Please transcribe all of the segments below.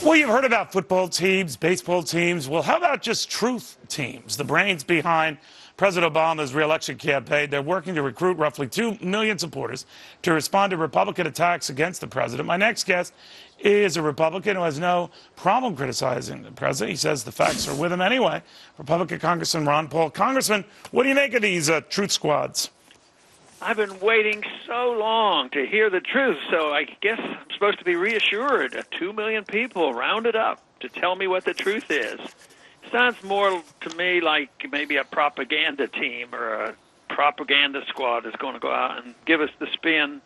Well, you've heard about football teams, baseball teams. Well, how about just truth teams, the brains behind President Obama's reelection campaign? They're working to recruit roughly 2 million supporters to respond to Republican attacks against the president. My next guest is a Republican who has no problem criticizing the president. He says the facts are with him anyway. Republican Congressman Ron Paul. Congressman, what do you make of these truth squads? I've been waiting so long to hear the truth, so I guess I'm supposed to be reassured. 2 million people rounded up to tell me what the truth is. Sounds more to me like maybe a propaganda team or a propaganda squad is going to go out and give us the spin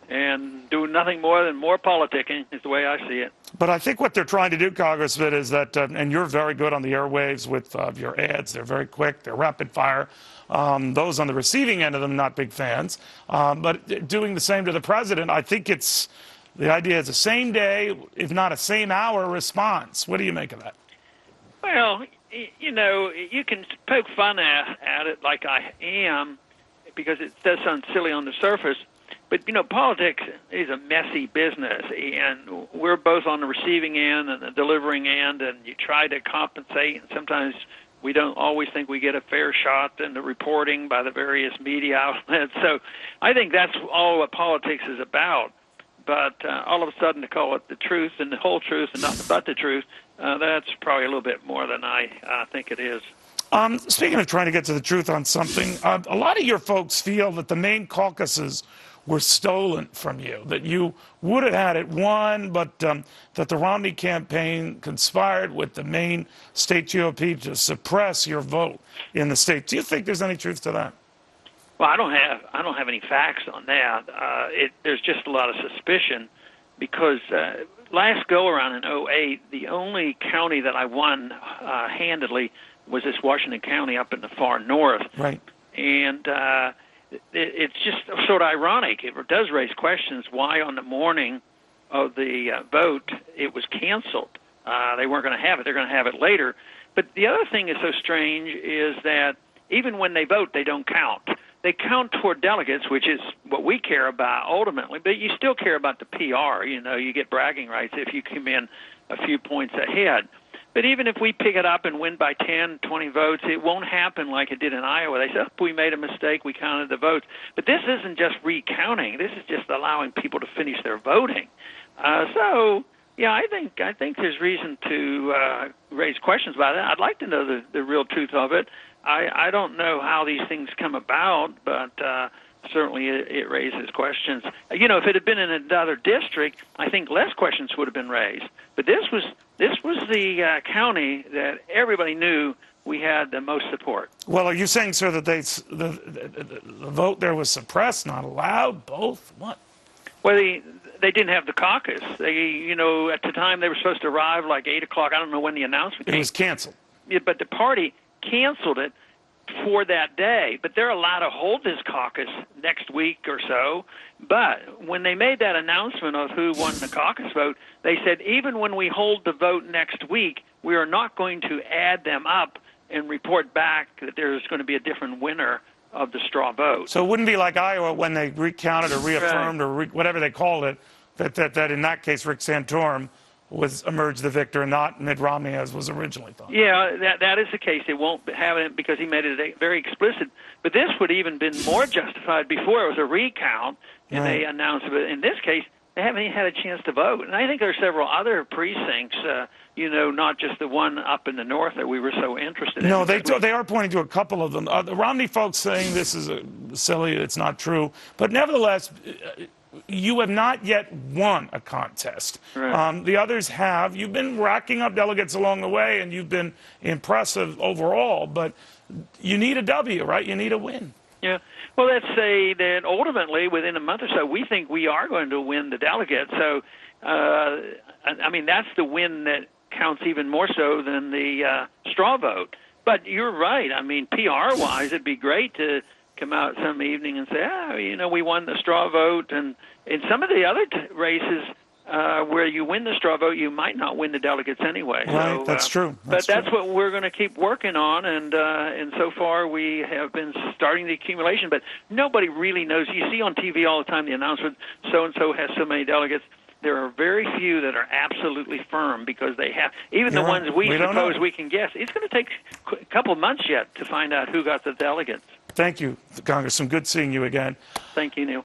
and do nothing more than more politicking is the way I see it. But I think what they're trying to do, Congressman, is that, and you're very good on the airwaves with your ads. They're very quick. They're rapid fire. Those on the receiving end of them, not big fans. But doing the same to the president, I think the idea is a same day, if not a same hour response. What do you make of that? Well, you know, you can poke fun at it like I am because it does sound silly on the surface. But, you know, politics is a messy business, and we're both on the receiving end and the delivering end, and you try to compensate, and sometimes we don't always think we get a fair shot in the reporting by the various media outlets. So I think that's all what politics is about. But all of a sudden to call it the truth and the whole truth and nothing but the truth, that's probably a little bit more than I think it is. Speaking of trying to get to the truth on something, a lot of your folks feel that the Maine caucuses were stolen from you, that you would have had it won, but that the Romney campaign conspired with the Maine state GOP to suppress your vote in the state. Do you think there's any truth to that? Well, I don't have any facts on that. There's just a lot of suspicion because last go-around in 2008, the only county that I won handedly was this Washington County up in the far north. Right. And it's just sort of ironic. It does raise questions why on the morning of the vote it was canceled. They weren't going to have it. They're going to have it later. But the other thing is so strange is that even when they vote, they don't count. They count toward delegates, which is what we care about ultimately, but you still care about the PR. You know, you get bragging rights if you come in a few points ahead. But even if we pick it up and win by 10, 20 votes, it won't happen like it did in Iowa. They said, oh, we made a mistake, we counted the votes. But this isn't just recounting. This is just allowing people to finish their voting. So, yeah, I think there's reason to raise questions about it. I'd like to know the real truth of it. I don't know how these things come about, but certainly it raises questions. You know, if it had been in another district, I think less questions would have been raised. But this was the county that everybody knew we had the most support. Well, are you saying, sir, that the vote there was suppressed, not allowed, both? What? Well, they didn't have the caucus. They, you know, at the time they were supposed to arrive like 8 o'clock. I don't know when the announcement came. It was canceled. Yeah, but the party canceled it for that day, but they're allowed to hold this caucus next week or so. But when they made that announcement of who won the caucus vote, they said even when we hold the vote next week, we are not going to add them up and report back that there's going to be a different winner of the straw vote. So it wouldn't be like Iowa when they recounted or reaffirmed or whatever they called it, that in that case Rick Santorum was emerged the victor and not Mitt Romney as was originally thought. Yeah, that is the case. They won't have it because he made it very explicit. But this would even been more justified before it was a recount, and they announced it. In this case, they haven't even had a chance to vote. And I think there are several other precincts, you know, not just the one up in the north that we were so interested in. No, they are pointing to a couple of them. The Romney folks saying this is silly, it's not true. But nevertheless, you have not yet won a contest. Right. The others have. You've been racking up delegates along the way, and you've been impressive overall. But you need a W, right? You need a win. Yeah. Well, let's say that ultimately, within a month or so, we think we are going to win the delegates. So, I mean, that's the win that counts even more so than the straw vote. But you're right. I mean, PR-wise, it'd be great to come out some evening and say, you know, we won the straw vote. And in some of the other races where you win the straw vote, you might not win the delegates anyway. Right, so, that's true. That's what we're going to keep working on. And so far we have been starting the accumulation. But nobody really knows. You see on TV all the time the announcement, so-and-so has so many delegates. there are very few that are absolutely firm because they have, even the You're right. ones we We don't suppose know. we can guess. It's going to take a couple of months yet to find out who got the delegates. Thank you, Congressman. Good seeing you again. Thank you, Neil.